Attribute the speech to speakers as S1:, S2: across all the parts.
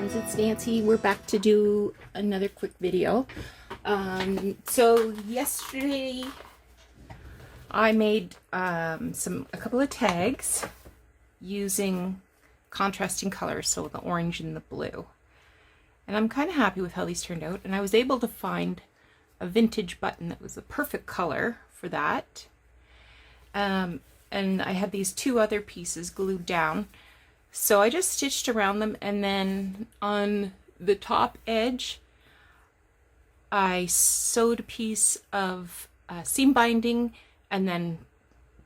S1: friends, it's Nancy. We're back to do another quick video. So yesterday I made a couple of tags using contrasting colors, so the orange and the blue. And I'm kind of happy with how these turned out. And I was able to find a vintage button that was the perfect color for that. And I had these two other pieces glued down. So I just stitched around them, and then on the top edge I sewed a piece of seam binding and then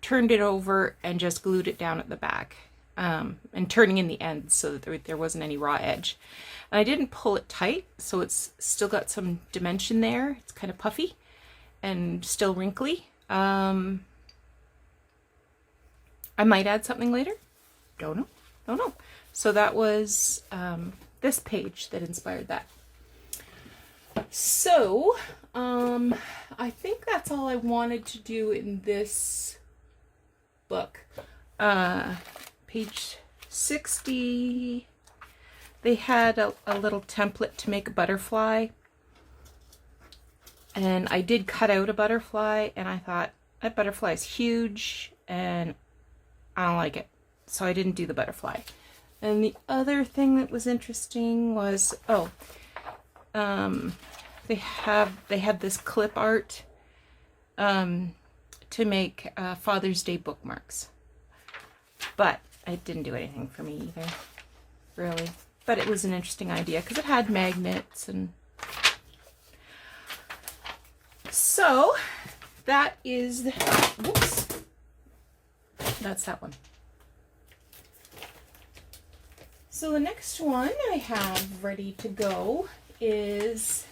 S1: turned it over and just glued it down at the back, and turning in the ends so that there wasn't any raw edge. And I didn't pull it tight, so it's still got some dimension there. It's kind of puffy and still wrinkly. I might add something later. Don't know. So that was this page that inspired that. So I think that's all I wanted to do in this book. Page 60, they had a little template to make a butterfly, and I did cut out a butterfly, and I thought that butterfly is huge and I don't like it. So I didn't do the butterfly. And the other thing that was interesting was, they had this clip art to make Father's Day bookmarks. But it didn't do anything for me either, really. But it was an interesting idea because it had magnets. And so that is, whoops, that's that one. So the next one I have ready to go is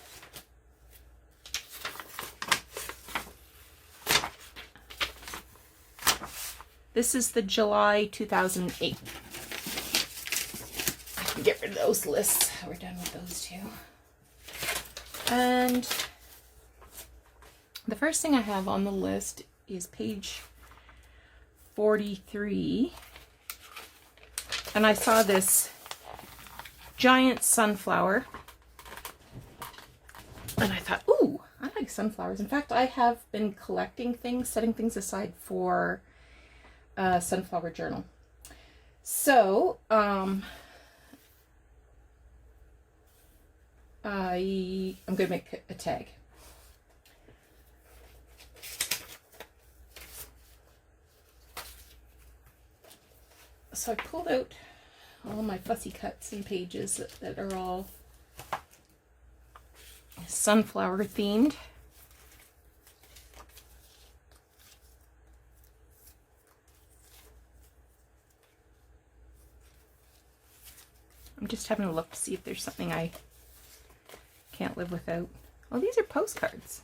S1: this is the July 2008. I can get rid of those lists. We're done with those two. And the first thing I have on the list is page 43. And I saw this giant sunflower, and I thought, ooh, I like sunflowers. In fact, I have been collecting things, setting things aside for a sunflower journal. So I'm going to make a tag. So I pulled out all my fussy cuts and pages that are all sunflower themed. I'm just having a look to see if there's something I can't live without. Oh, these are postcards.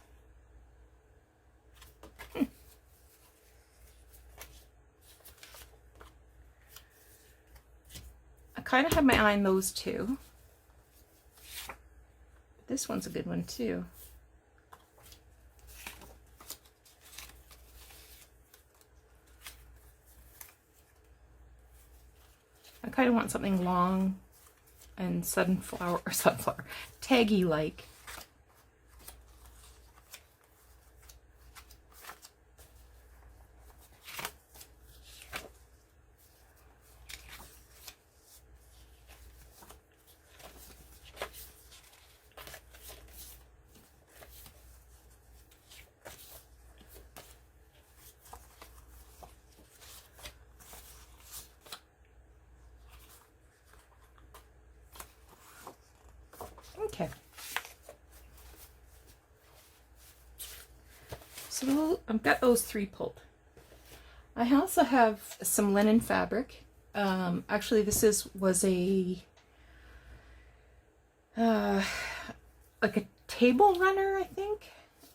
S1: Kind of have my eye on those two. But this one's a good one too. I kind of want something long and sunflower, taggy like. Okay. So I've got those three pulled. I also have some linen fabric. Actually, this was a like a table runner, I think,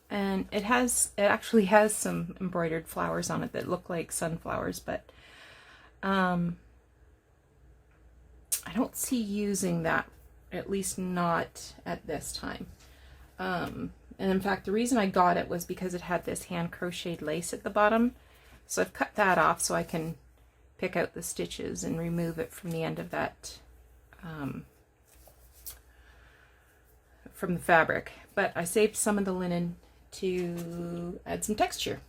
S1: and it actually has some embroidered flowers on it that look like sunflowers, but I don't see using that, at least not at this time. And in fact, the reason I got it was because it had this hand crocheted lace at the bottom. So I've cut that off so I can pick out the stitches and remove it from the end of that from the fabric, but I saved some of the linen to add some texture.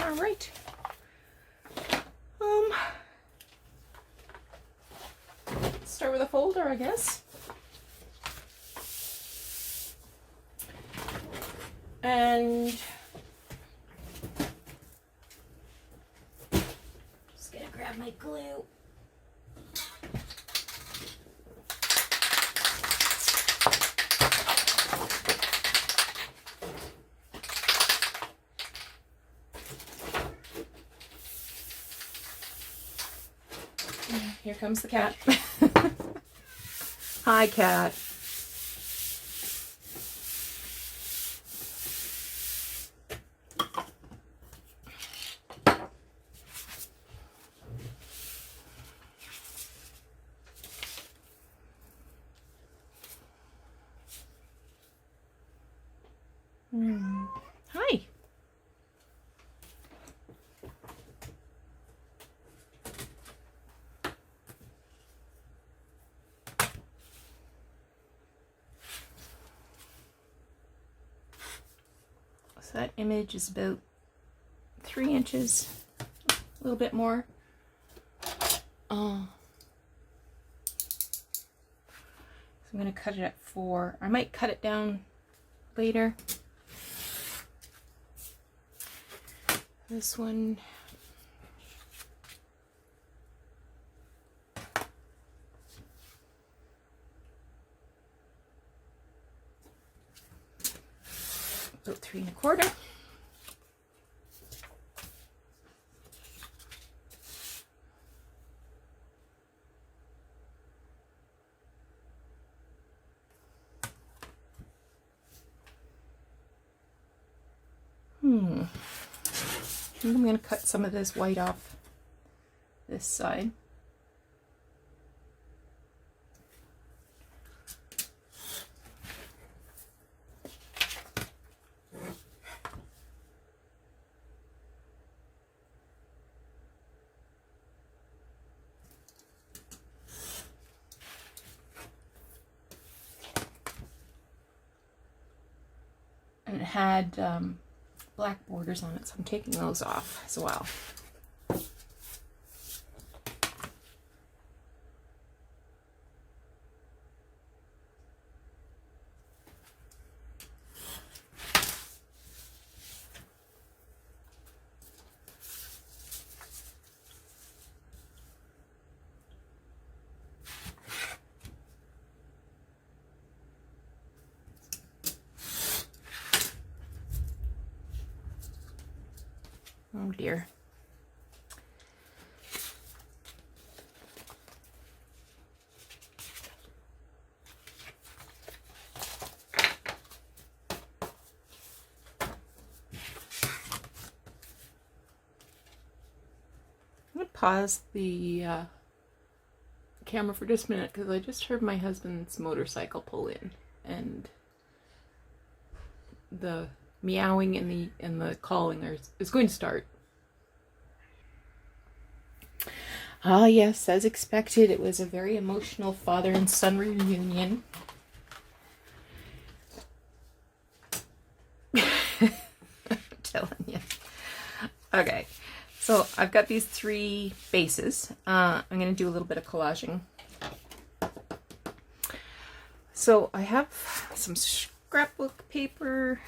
S1: All right. Start with a folder, I guess. And just gonna grab my glue. Here comes the cat. Hi, cat. Hi. So that image is about 3 inches, a little bit more. So I'm going to cut it at 4. I might cut it down later. This one, about 3 1/4. I think I'm going to cut some of this white off this side. And it had black borders on it, so I'm taking those off as well. Oh dear. I'm going to pause the camera for just a minute because I just heard my husband's motorcycle pull in, and the meowing and the calling is going to start. Ah, yes, as expected, it was a very emotional father and son reunion. I'm telling you. Okay, so I've got these 3 bases. I'm going to do a little bit of collaging. So I have some scrapbook paper.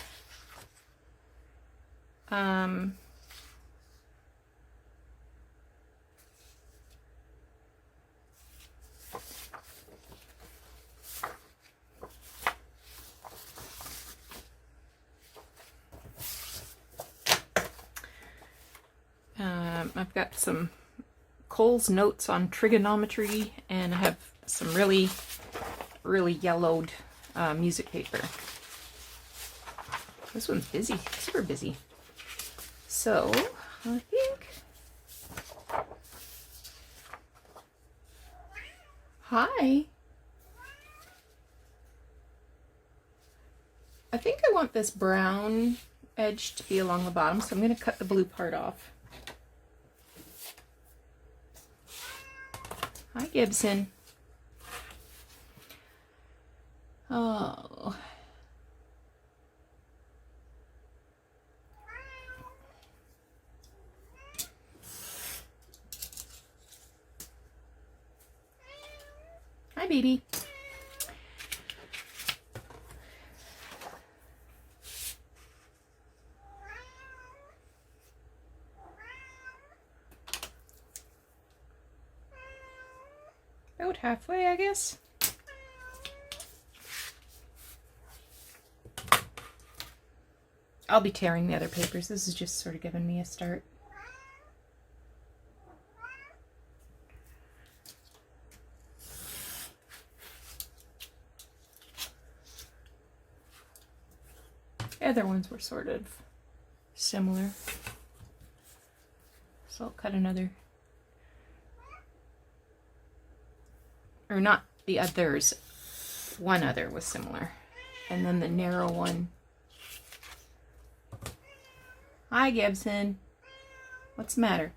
S1: I've got some Cole's notes on trigonometry, and I have some really yellowed music paper. This one's busy, super busy. So I think, hi. I think I want this brown edge to be along the bottom, so I'm going to cut the blue part off. Hi, Gibson. Oh. Hi, baby. About halfway, I guess. I'll be tearing the other papers. This is just sort of giving me a start. The other ones were sort of similar. So I'll cut another. Or not the others. One other was similar. And then the narrow one. Hi, Gibson. What's the matter?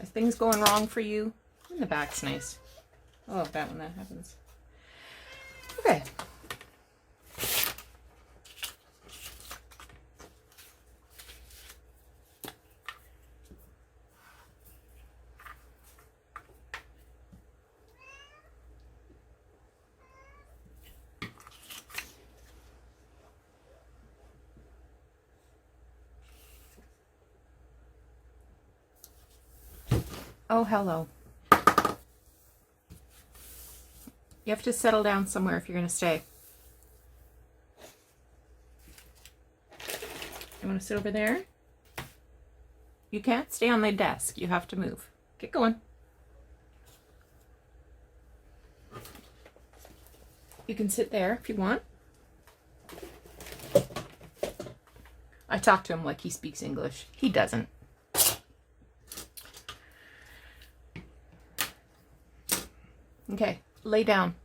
S1: Are things going wrong for you? And the back's nice. I love that when that happens. Okay. Oh, hello. You have to settle down somewhere if you're going to stay. You want to sit over there? You can't stay on the desk. You have to move. Get going. You can sit there if you want. I talk to him like he speaks English. He doesn't. Okay, lay down.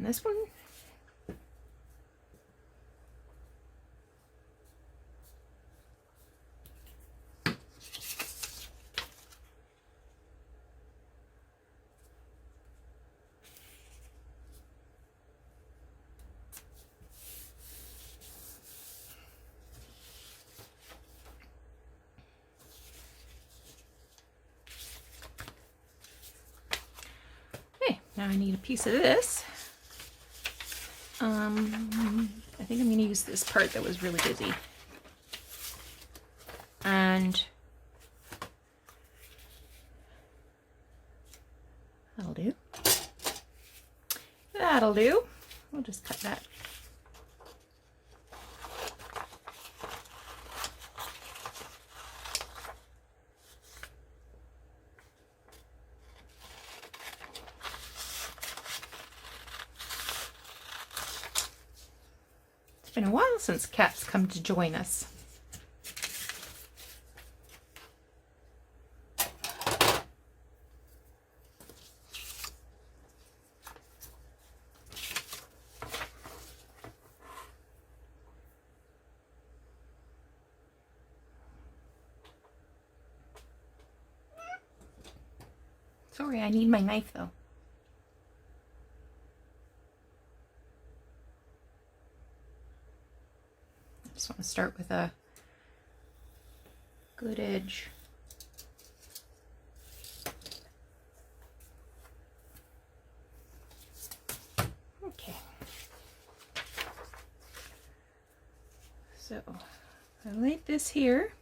S1: This one. Okay, now I need a piece of this. I think I'm going to use this part that was really busy. And that'll do. That'll do. We'll just cut that. It's been a while since Cat's come to join us. Sorry, I need my knife though. I just want to start with a good edge. Okay. So I laid this here.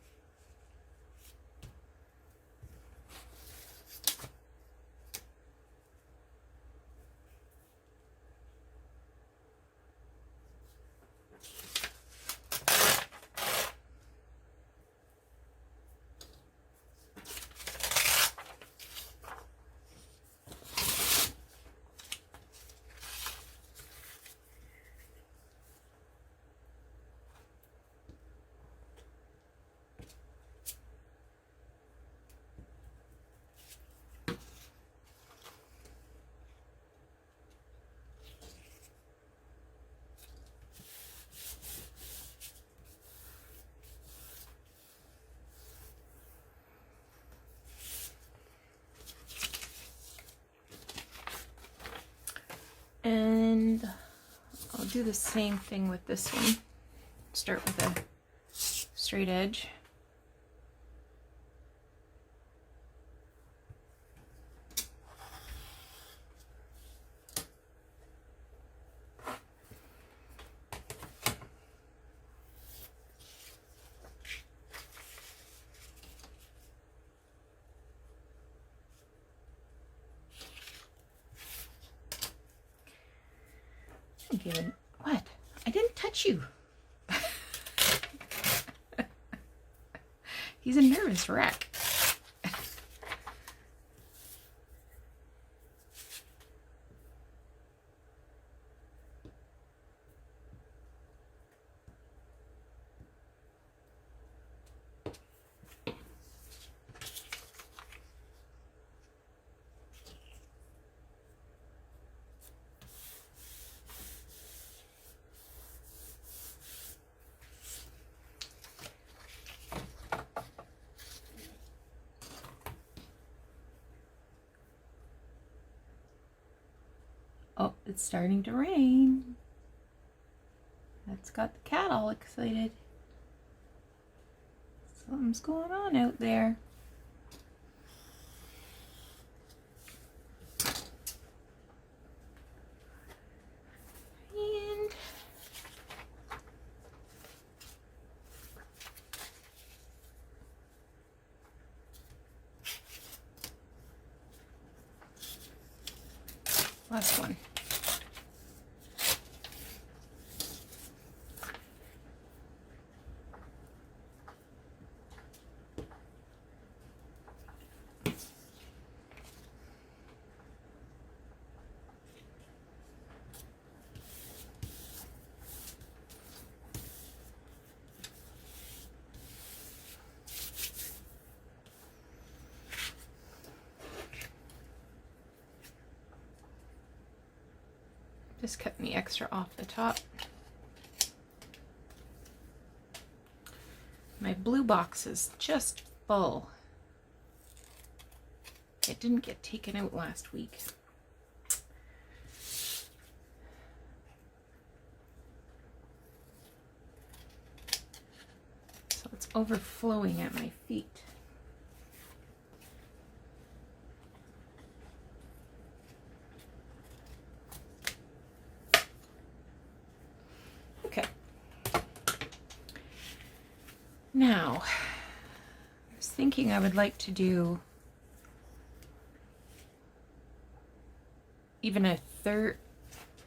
S1: And I'll do the same thing with this one. Start with a straight edge. Given what? I didn't touch you. He's a nervous wreck. Oh, it's starting to rain. That's got the cat all excited. Something's going on out there. And last one. Just cutting the extra off the top. My blue box is just full. It didn't get taken out last week. So it's overflowing at my feet. Okay. Now, I was thinking I would like to do even a third.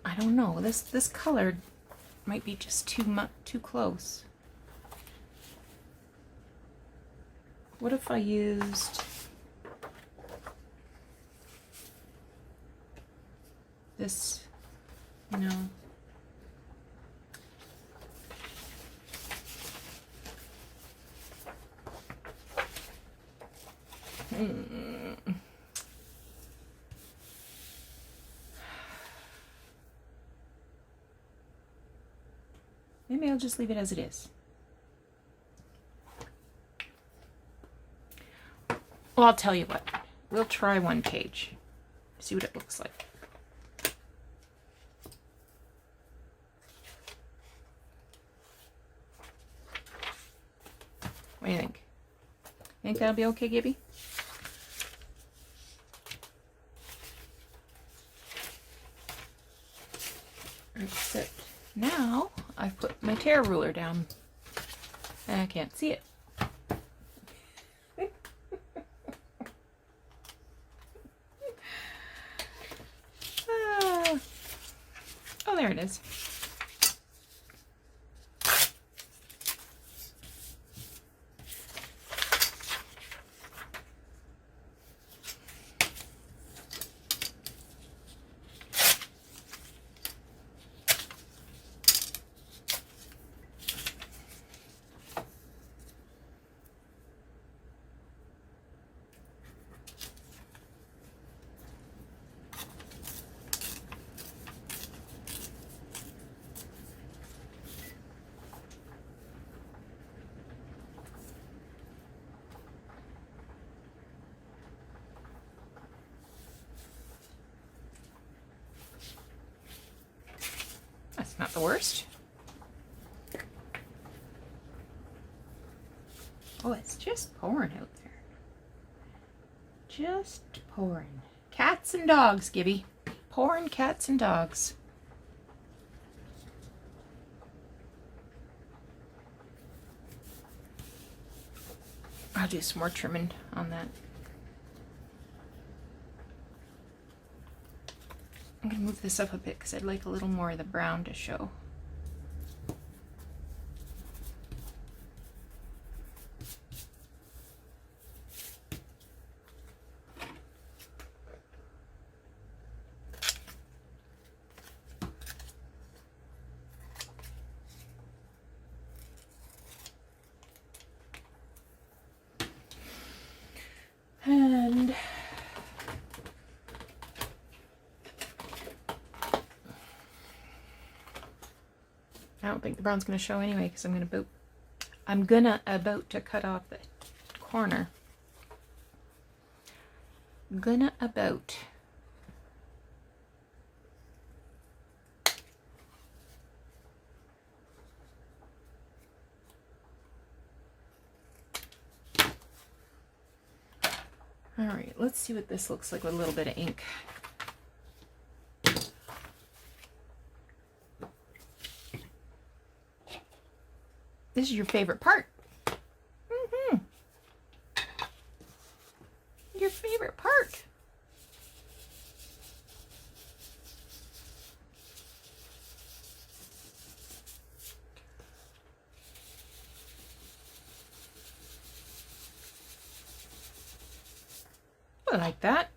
S1: I don't know. This color might be just too close. What if I used this, you know, maybe I'll just leave it as it is. Well, I'll tell you what. We'll try one page. See what it looks like. What do you think? Think that'll be okay, Gibby? Except now I've put my tear ruler down and I can't see it. Oh, there it is. It's not the worst. Oh, it's just pouring out there. Just pouring. Cats and dogs, Gibby. Pouring cats and dogs. I'll do some more trimming on that. I'm going to move this up a bit because I'd like a little more of the brown to show. And I don't think the brown's going to show anyway because I'm gonna about to cut off the corner. About. All right, let's see what this looks like with a little bit of ink. This is your favorite part. Your favorite part. I like that.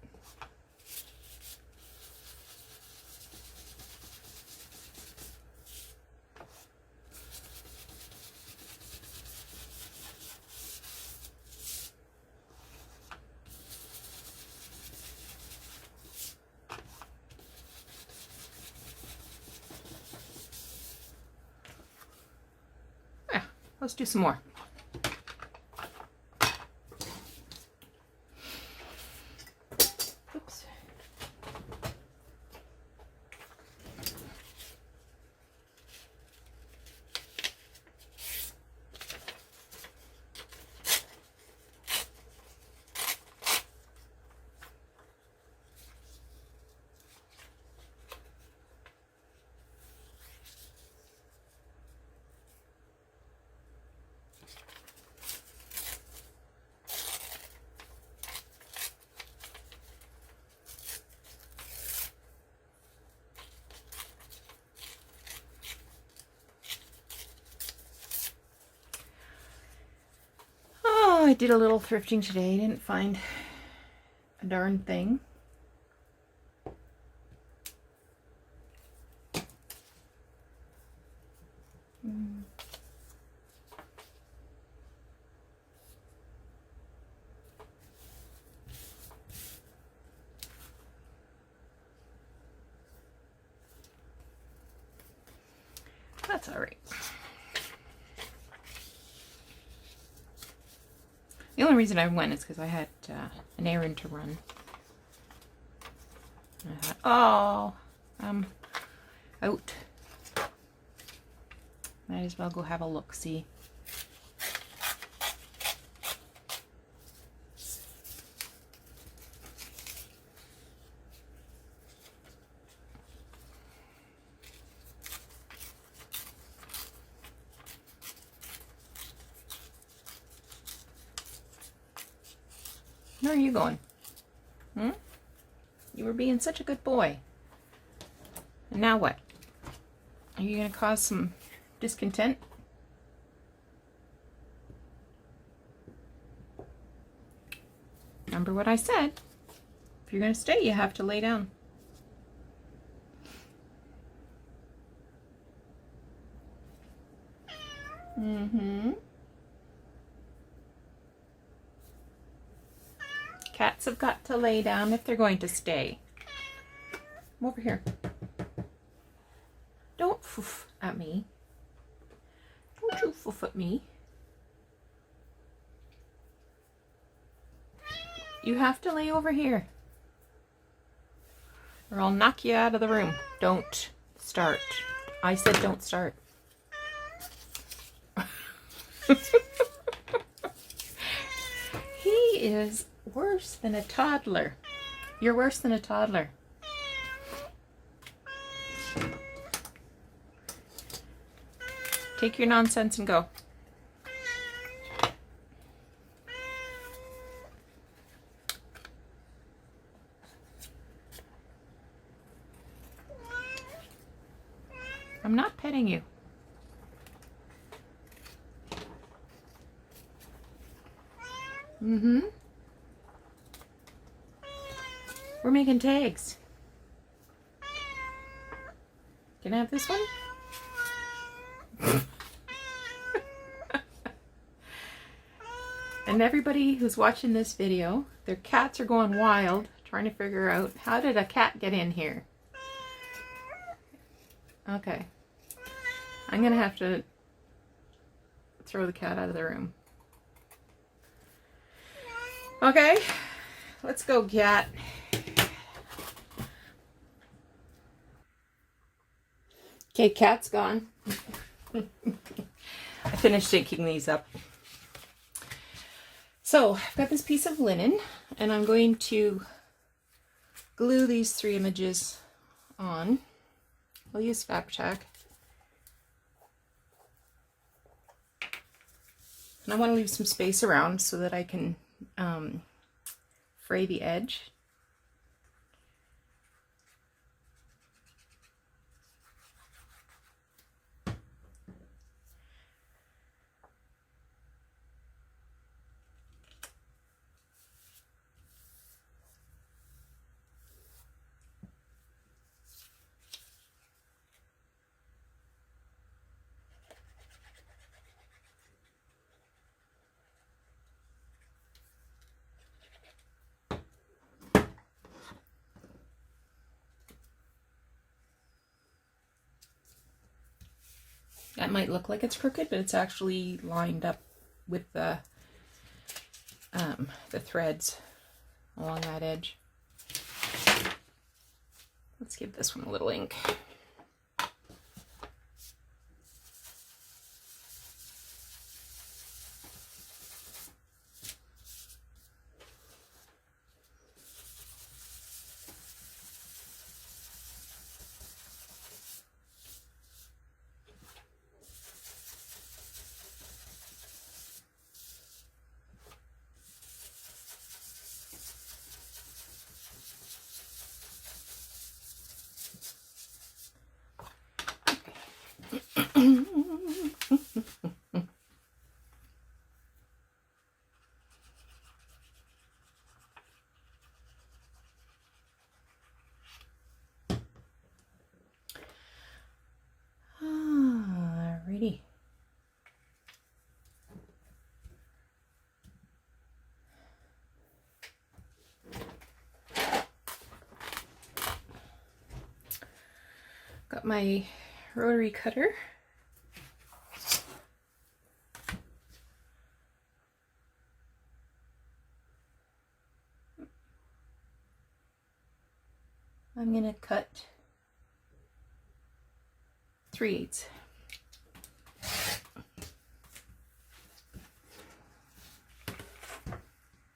S1: Yeah, let's do some more. Oops. I did a little thrifting today. Didn't find a darn thing. That's all right. The only reason I went is because I had an errand to run. I thought, oh, I'm out. Might as well go have a look-see. Where are you going? You were being such a good boy. And now what? Are you going to cause some discontent? Remember what I said. If you're going to stay, you have to lay down. Cats have got to lay down if they're going to stay. Come over here. Don't foof at me. Don't you foof at me. You have to lay over here, or I'll knock you out of the room. Don't start. I said don't start. He is worse than a toddler. You're worse than a toddler. Take your nonsense and go. I'm not petting you. Mm-hmm. We're making tags. Can I have this one? And everybody who's watching this video, their cats are going wild trying to figure out, how did a cat get in here? Okay. I'm gonna have to throw the cat out of the room. Okay, let's go, cat. Okay, cat's gone. I finished inking these up. So I've got this piece of linen, and I'm going to glue these 3 images on. I'll use Fabri-Tac. And I want to leave some space around so that I can fray the edge. That might look like it's crooked, but it's actually lined up with the threads along that edge. Let's give this one a little ink. Alrighty. Got my rotary cutter. I'm gonna cut 3/8.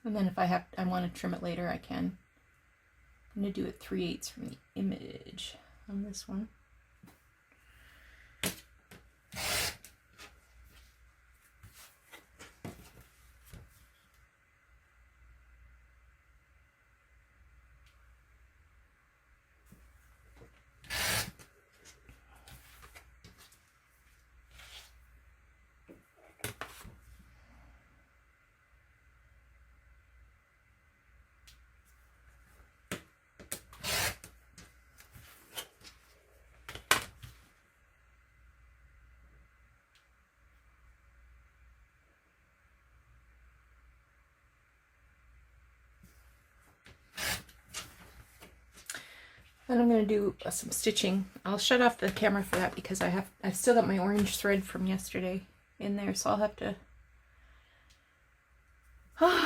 S1: And then if I want to trim it later, I can. I'm gonna do it 3/8 from the image on this one. And I'm going to do some stitching. I'll shut off the camera for that because I've still got my orange thread from yesterday in there, so I'll have to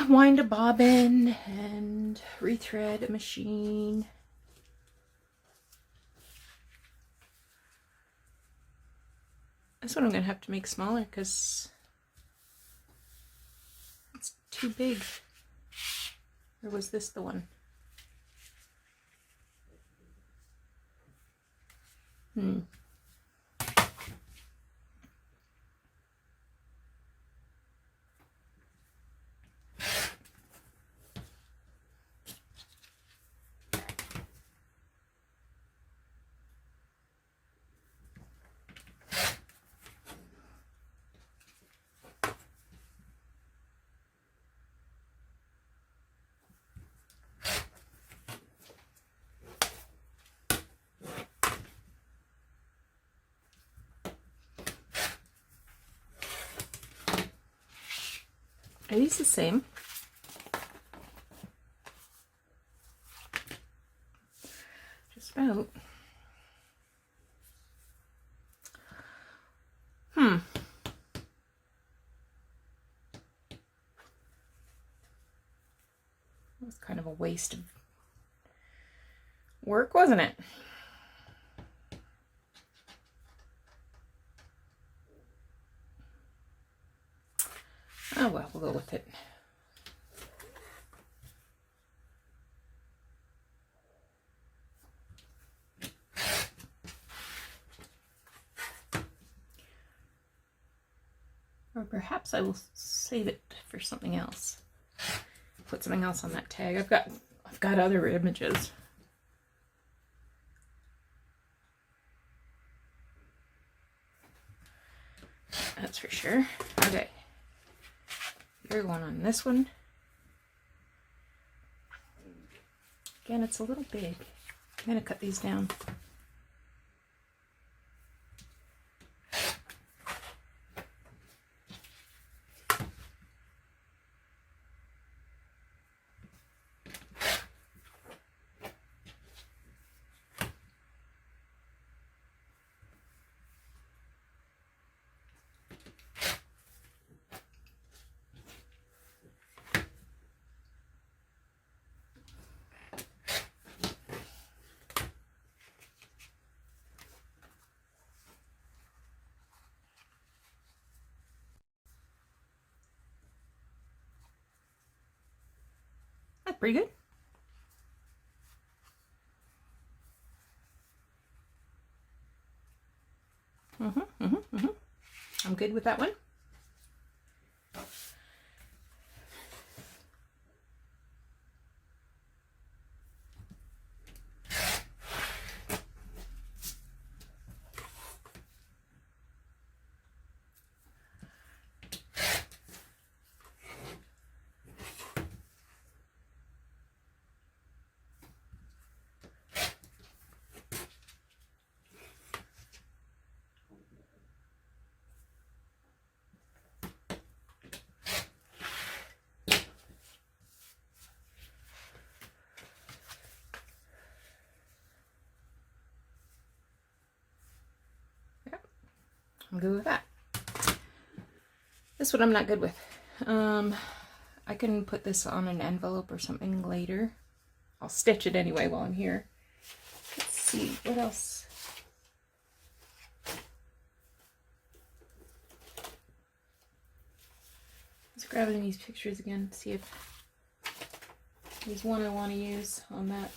S1: wind a bobbin and rethread a machine. This one I'm going to have to make smaller because it's too big. Or was this the one? Are these the same? Just about. That was kind of a waste of work, wasn't it? Oh well, we'll go with it. Or perhaps I will save it for something else. Put something else on that tag. I've got other images. That's for sure. Okay. You're going on this one. Again, it's a little big. I'm going to cut these down. That's pretty good. I'm good with that one. I'm good with that. This one I'm not good with. I can put this on an envelope or something later. I'll stitch it anyway while I'm here. Let's see, what else? Just grabbing these pictures again, see if there's one I want to use on that.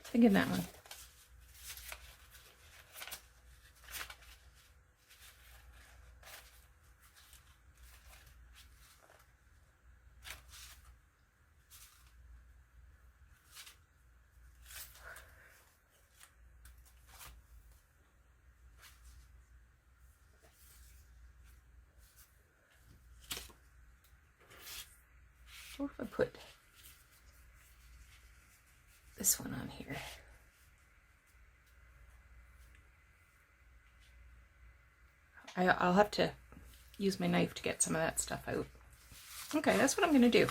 S1: Thinking that one. What if I put this one on here? I'll have to use my knife to get some of that stuff out. Okay, that's what I'm going to do.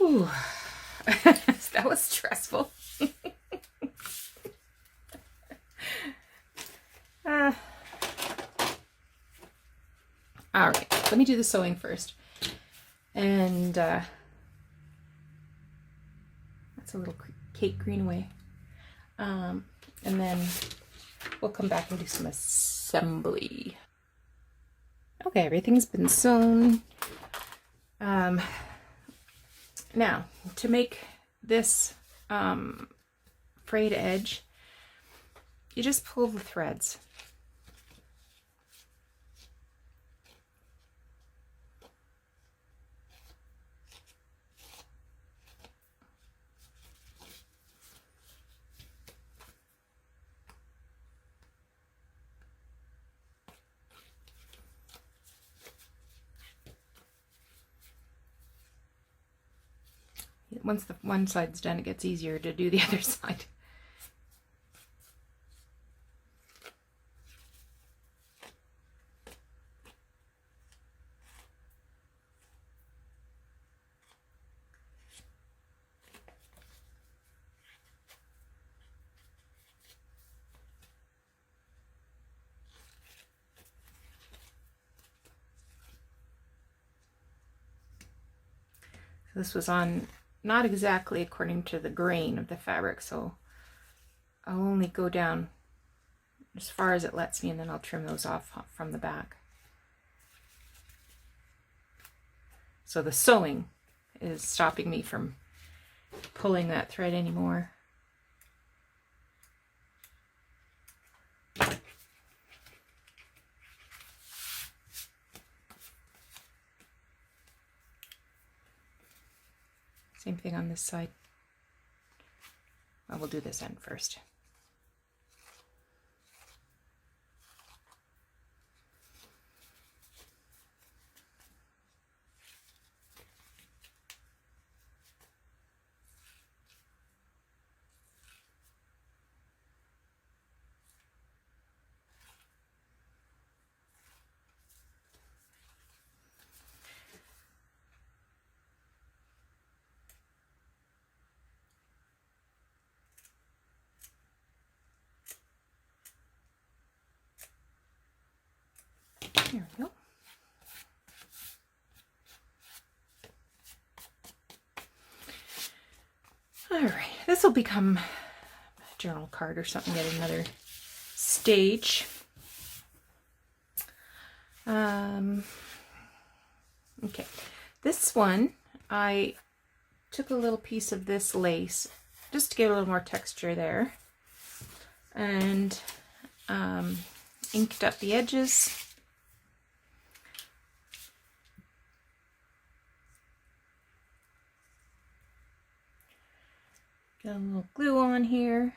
S1: Ooh, that was stressful. All right, let me do the sewing first. And that's a little cake green away. And then we'll come back and do some assembly. Okay, everything's been sewn. Now, to make this frayed edge, you just pull the threads. Once the one side's done, it gets easier to do the other side. So this was on not exactly according to the grain of the fabric, so I'll only go down as far as it lets me, and then I'll trim those off from the back. So the sewing is stopping me from pulling that thread anymore. Same thing on this side. I will do this end first. There we go. All right, this will become a journal card or something at another stage. Okay, this one, I took a little piece of this lace just to get a little more texture there, and inked up the edges. Got a little glue on here.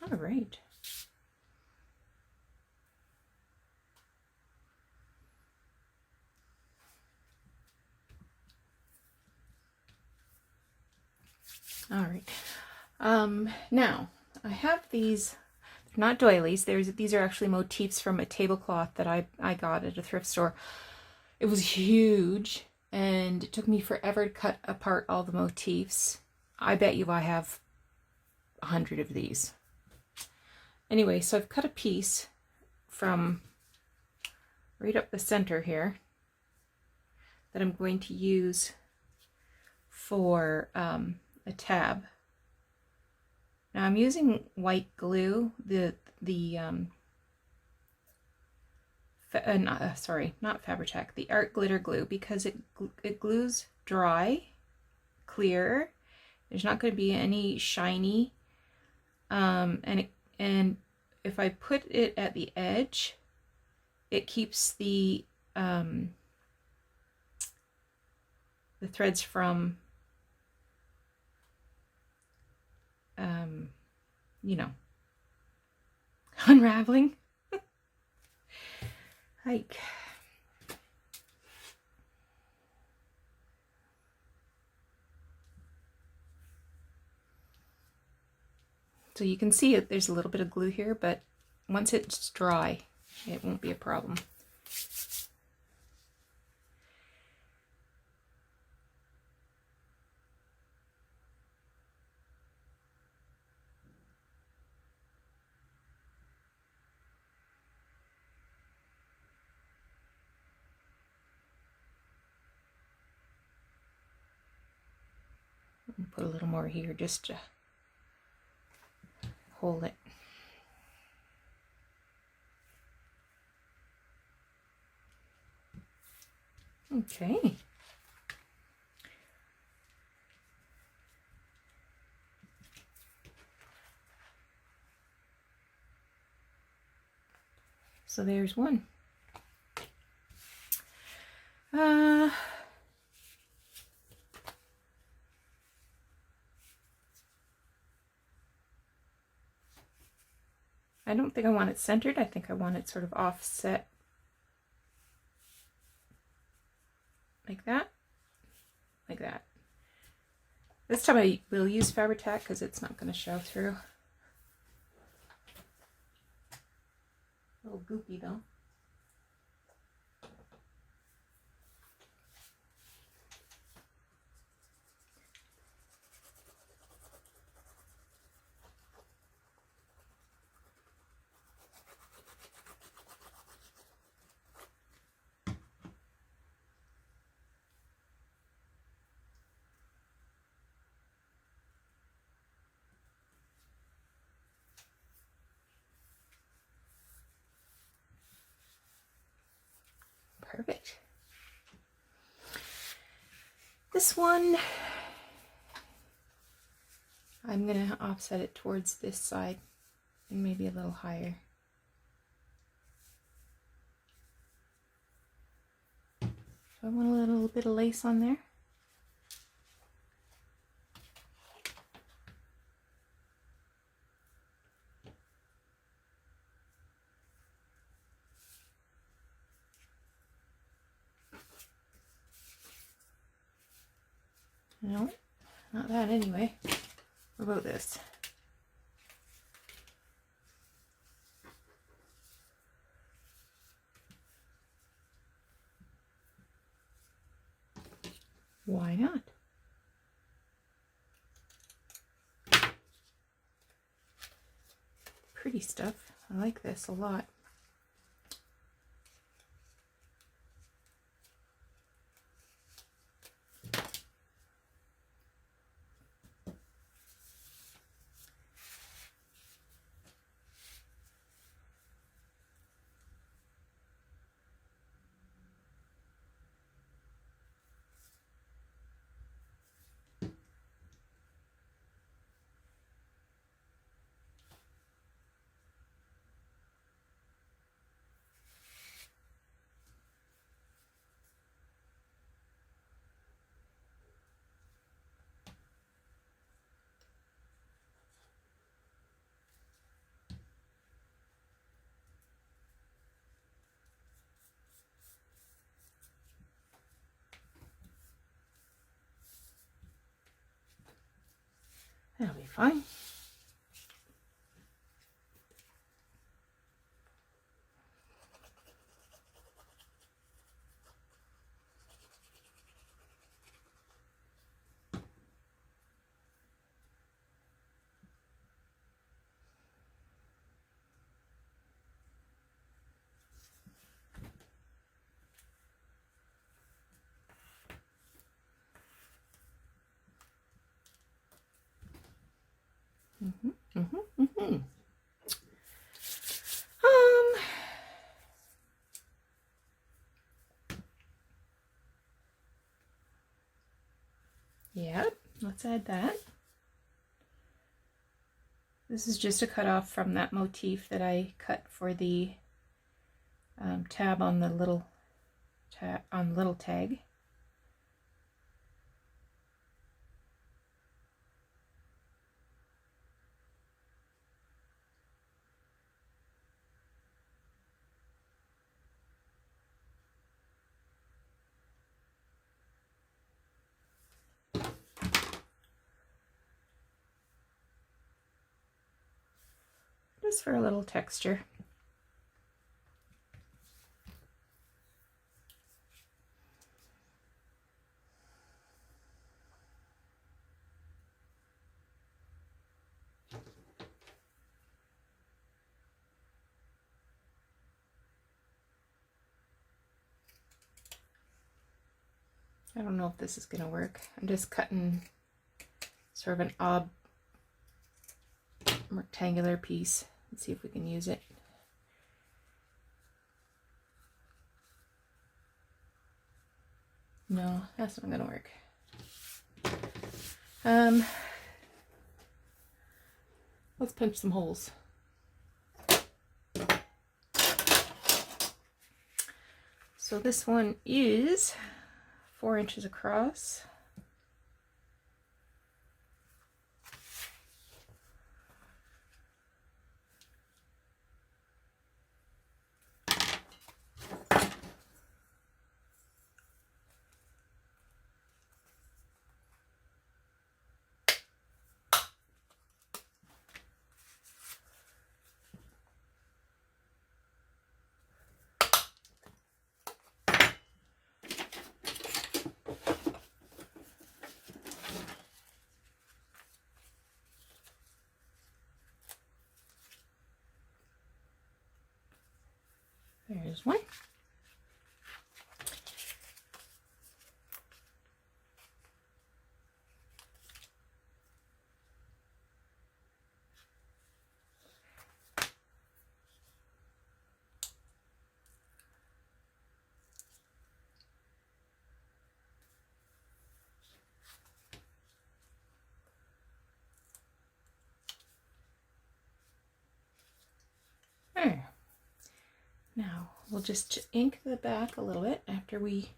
S1: All right. All right. Now I have these, they're not doilies. These are actually motifs from a tablecloth that I got at a thrift store. It was huge, and it took me forever to cut apart all the motifs. I bet you I have 100 of these. Anyway, so I've cut a piece from right up the center here that I'm going to use for a tab. Now I'm using white glue, sorry, not Fabri-Tac, the Art Glitter Glue, because it glues dry, clear. There's not going to be any shiny. And if I put it at the edge, it keeps the threads from, you know, unraveling. Like, so you can see it, there's a little bit of glue here, but once it's dry, it won't be a problem. Put a little more here just to hold it. Okay. So there's one. I don't think I want it centered. I think I want it sort of offset like that, like that. This time I will use Fabri-Tac because it's not going to show through. A little goopy though. Perfect. This one, I'm going to offset it towards this side and maybe a little higher. So I want a little bit of lace on there. No, not that anyway. What about this? Why not? Pretty stuff. I like this a lot. That'll be fine. Yep, let's add that. This is just a cutoff from that motif that I cut for the tab on the little tag. Just for a little texture. I don't know if this is going to work. I'm just cutting sort of an odd rectangular piece. Let's see if we can use it. No, that's not going to work. Let's punch some holes. So this one is 4 inches across. There's one. There. Now we'll just ink the back a little bit after we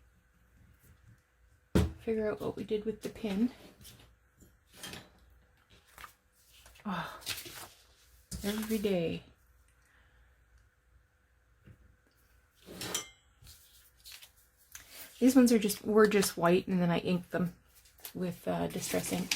S1: figure out what we did with the pin. Oh, every day. These ones were just white, and then I inked them with Distress ink.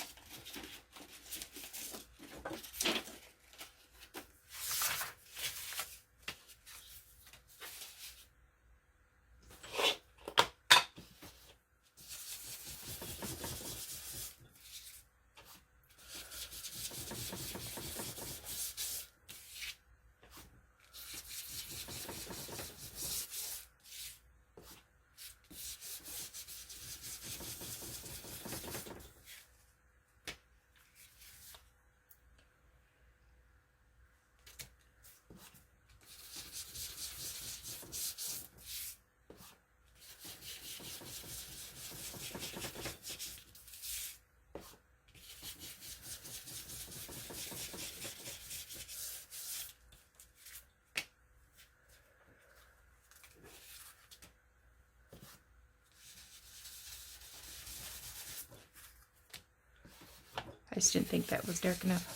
S1: I just didn't think that was dark enough.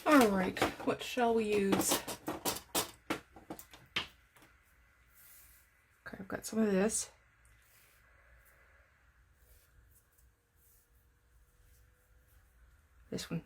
S1: All right, what shall we use? Okay, I've got some of this. This one.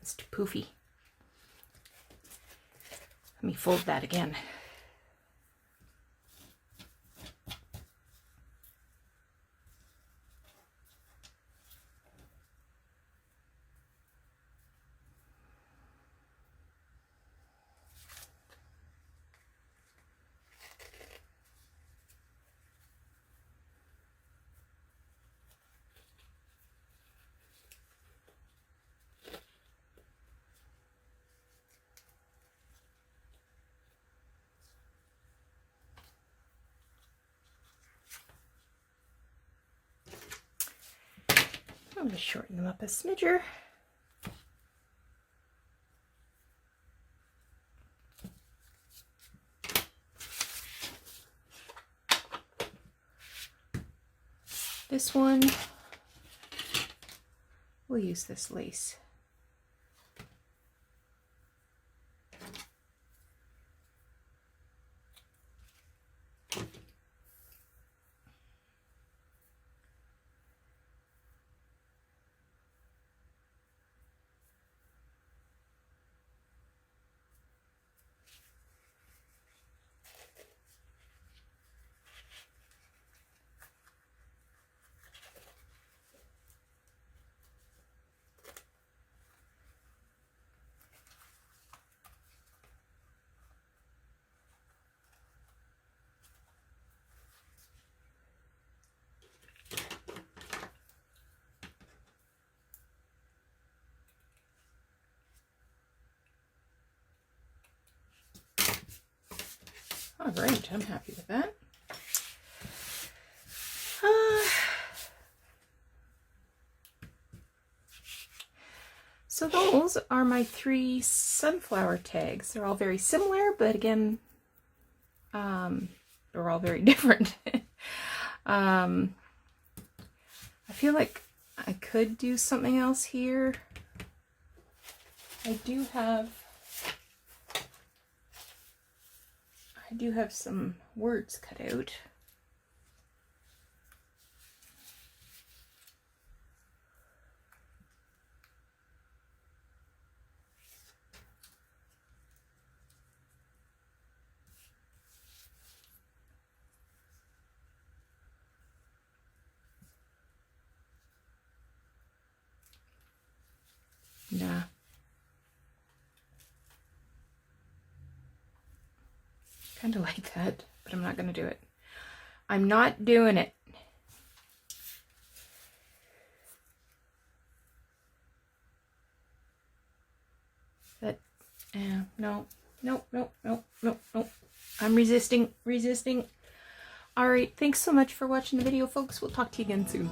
S1: It's too poofy. Let me fold that again. I'm going to shorten them up a smidger. This one, we'll use this lace. All right, I'm happy with that. So those are my 3 sunflower tags. They're all very similar, but again, they're all very different. I feel like I could do something else here. I do have some words cut out. Nah. Kind of like that, but I'm not going to do it. I'm not doing it. But, no. I'm resisting. All right, thanks so much for watching the video, folks. We'll talk to you again soon.